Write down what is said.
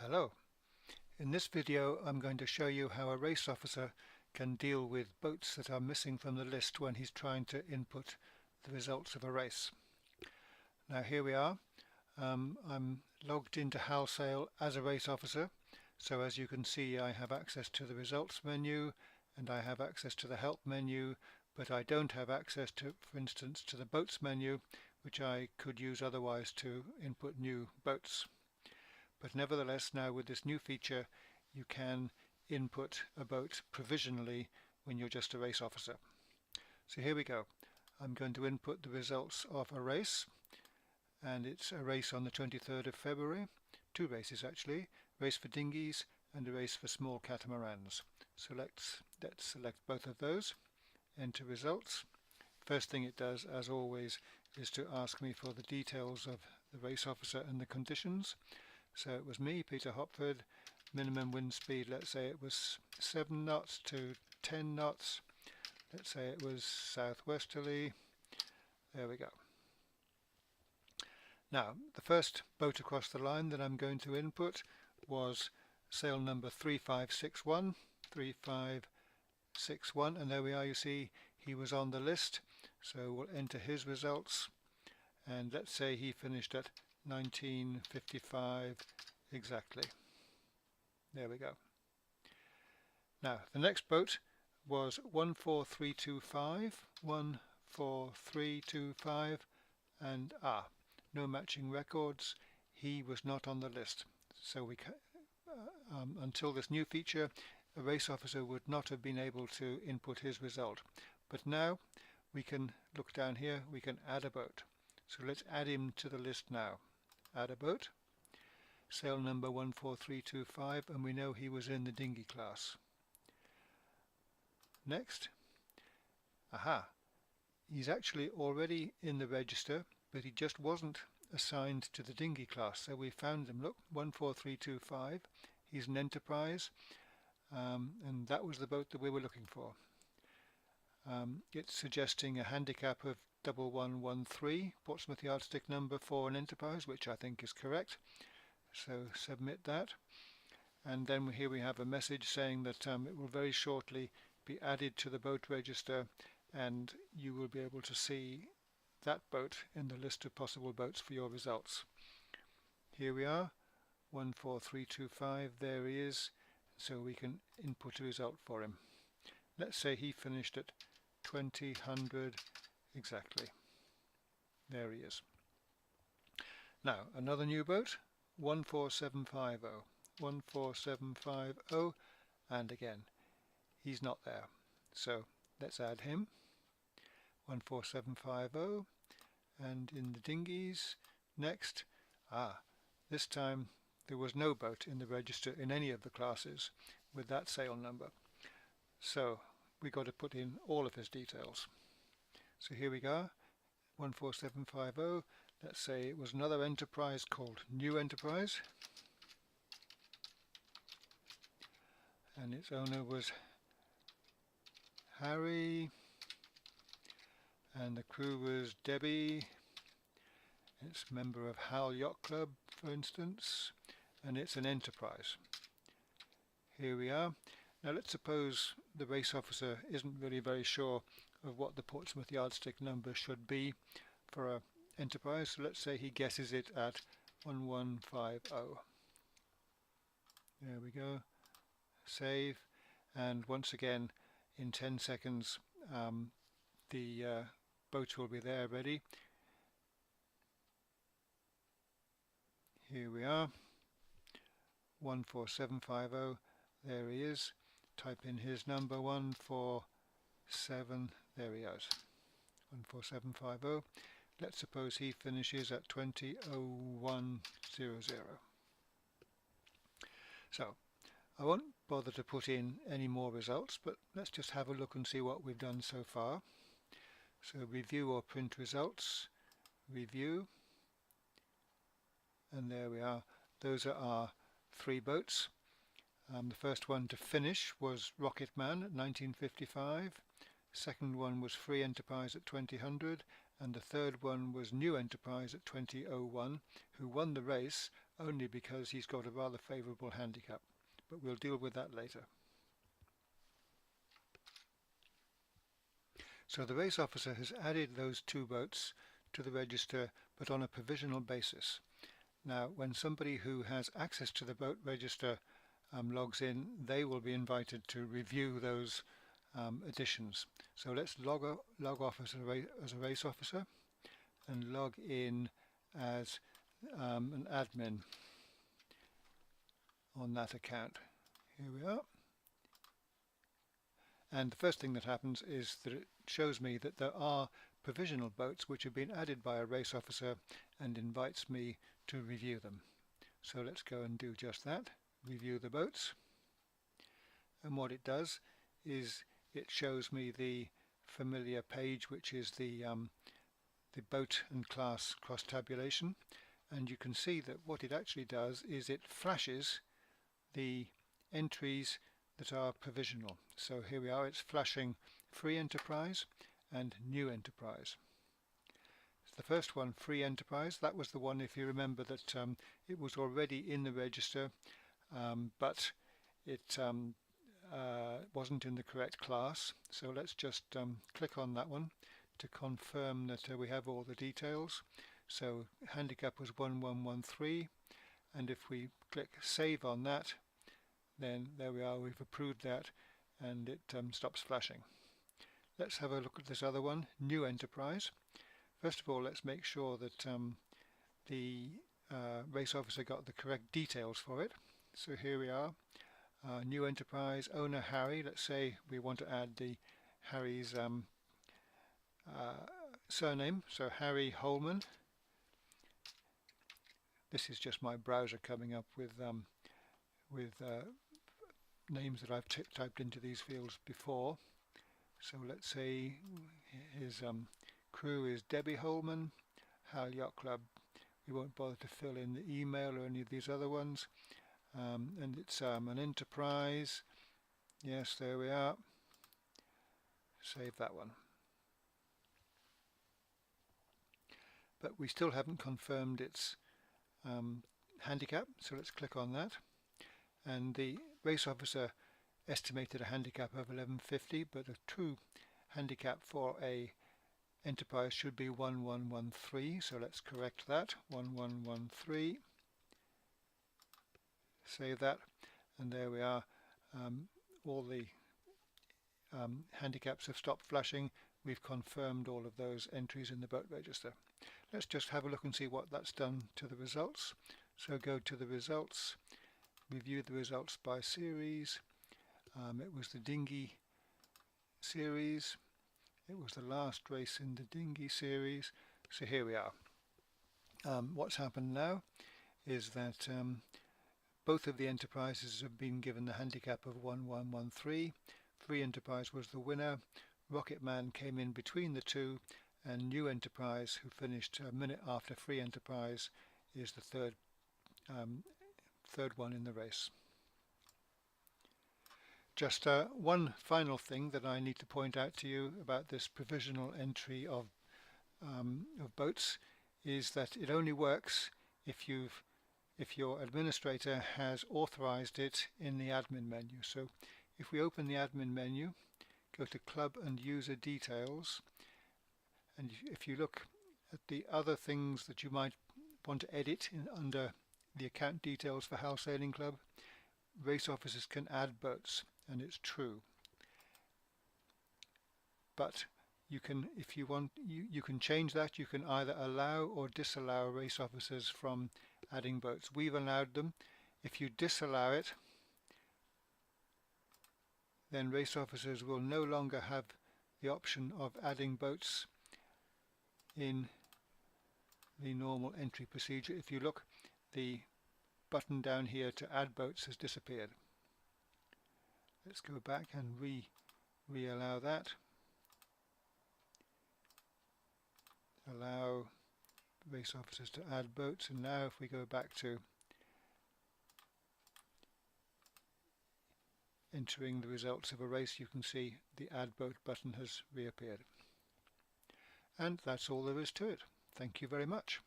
Hello. In this video I'm going to show you how a race officer can deal with boats that are missing from the list when he's trying to input the results of a race. Now here we are. I'm logged into Halsail as a race officer, so as you can see I have access to the results menu and I have access to the help menu, but I don't have access to, for instance, to the boats menu, which I could use otherwise to input new boats. But nevertheless, now with this new feature you can input a boat provisionally when you're just a race officer. So here we go. I'm going to input the results of a race, and it's a race on the 23rd of February. Two races actually, a race for dinghies and a race for small catamarans. So let's select both of those, enter results. First thing it does, as always, is to ask me for the details of the race officer and the conditions. So it was me, Peter Hopford. Minimum wind speed, let's say it was 7 knots to 10 knots. Let's say it was southwesterly. There we go. Now, the first boat across the line that I'm going to input was sail number 3561. 3561, and there we are, you see he was on the list. So we'll enter his results, and let's say he finished at 1955 exactly. There we go. Now the next boat was 14325, 14325, and no matching records. He was not on the list. So we until this new feature, a race officer would not have been able to input his result. But now we can look down here, we can add a boat. So let's add him to the list now. Add a boat, sail number 14325, and we know he was in the dinghy class. Next, he's actually already in the register, but he just wasn't assigned to the dinghy class, so we found him. Look, 14325, he's an enterprise, and that was the boat that we were looking for. It's suggesting a handicap of 1113, Portsmouth yardstick number for an enterprise, which I think is correct. So submit that, and then here we have a message saying that it will very shortly be added to the boat register, and you will be able to see that boat in the list of possible boats for your results. Here we are, 14325, there he is, so we can input a result for him. Let's say he finished at 2000 exactly. There he is. Now another new boat, 14750, 14750, and again he's not there, so let's add him. 14750, and in the dinghies next, this time there was no boat in the register in any of the classes with that sail number, so we got to put in all of his details. So here we go, 14750. Let's say it was another enterprise called New Enterprise, and its owner was Harry, and the crew was Debbie. It's a member of Hal Yacht Club, for instance, and it's an enterprise. Here we are. Now let's suppose the race officer isn't really very sure of what the Portsmouth yardstick number should be for a enterprise, so let's say he guesses it at 1150. There we go, save, and once again in 10 seconds the boat will be there ready. Here we are, 14750, there he is. Type in his number, 147, there he is, 14750. Let's suppose he finishes at 200100. So I won't bother to put in any more results, but let's just have a look and see what we've done so far. So review or print results, review, and there we are. Those are our three boats. The first one to finish was Rocket Man at 1955. Second one was Free Enterprise at 2000, and the third one was New Enterprise at 2001, who won the race only because he's got a rather favourable handicap, but we'll deal with that later. So the race officer has added those 2 boats to the register, but on a provisional basis. Now, when somebody who has access to the boat register logs in, they will be invited to review those additions. So let's log off as a race officer and log in as an admin on that account. Here we are. And the first thing that happens is that it shows me that there are provisional boats which have been added by a race officer and invites me to review them. So let's go and do just that, review the boats. And what it does is it shows me the familiar page, which is the boat and class cross tabulation, and you can see that what it actually does is it flashes the entries that are provisional. So here we are, it's flashing free enterprise and new enterprise. The first one, free enterprise, that was the one, if you remember, that it was already in the register, but it wasn't in the correct class. So let's just click on that one to confirm that we have all the details. So handicap was 1113, and if we click save on that, then there we are, we've approved that, and it stops flashing. Let's have a look at this other one, new enterprise. First of all, let's make sure that the race officer got the correct details for it. So here we are, new enterprise, owner Harry. Let's say we want to add Harry's surname, so Harry Holman. This is just my browser coming up with names that I've typed into these fields before. So let's say his crew is Debbie Holman, Hal Yacht Club. We won't bother to fill in the email or any of these other ones. And it's an enterprise. Yes, there we are. Save that one. But we still haven't confirmed its handicap, so let's click on that. And the race officer estimated a handicap of 1150, but a true handicap for a enterprise should be 1113, so let's correct that, 1113. Save that, and there we are. All the handicaps have stopped flashing. We've confirmed all of those entries in the boat register. Let's just have a look and see what that's done to the results. So go to the results, review the results by series. It was the dinghy series. It was the last race in the dinghy series. So here we are. What's happened now is that both of the enterprises have been given the handicap of 1113. Free Enterprise was the winner. Rocket Man came in between the two, and New Enterprise, who finished a minute after Free Enterprise, is the third one in the race. Just one final thing that I need to point out to you about this provisional entry of boats is that it only works if your administrator has authorized it in the admin menu. So if we open the admin menu, go to Club and User Details, and if you look at the other things that you might want to edit under the account details for Hull Sailing Club, race officers can add boats, and it's true. But you can, if you want, you can change that. You can either allow or disallow race officers from adding boats. We've allowed them. If you disallow it, then race officers will no longer have the option of adding boats in the normal entry procedure. If you look, the button down here to add boats has disappeared. Let's go back and re-allow that. Allow race officers to add boats, and now if we go back to entering the results of a race, you can see the add boat button has reappeared. And that's all there is to it. Thank you very much.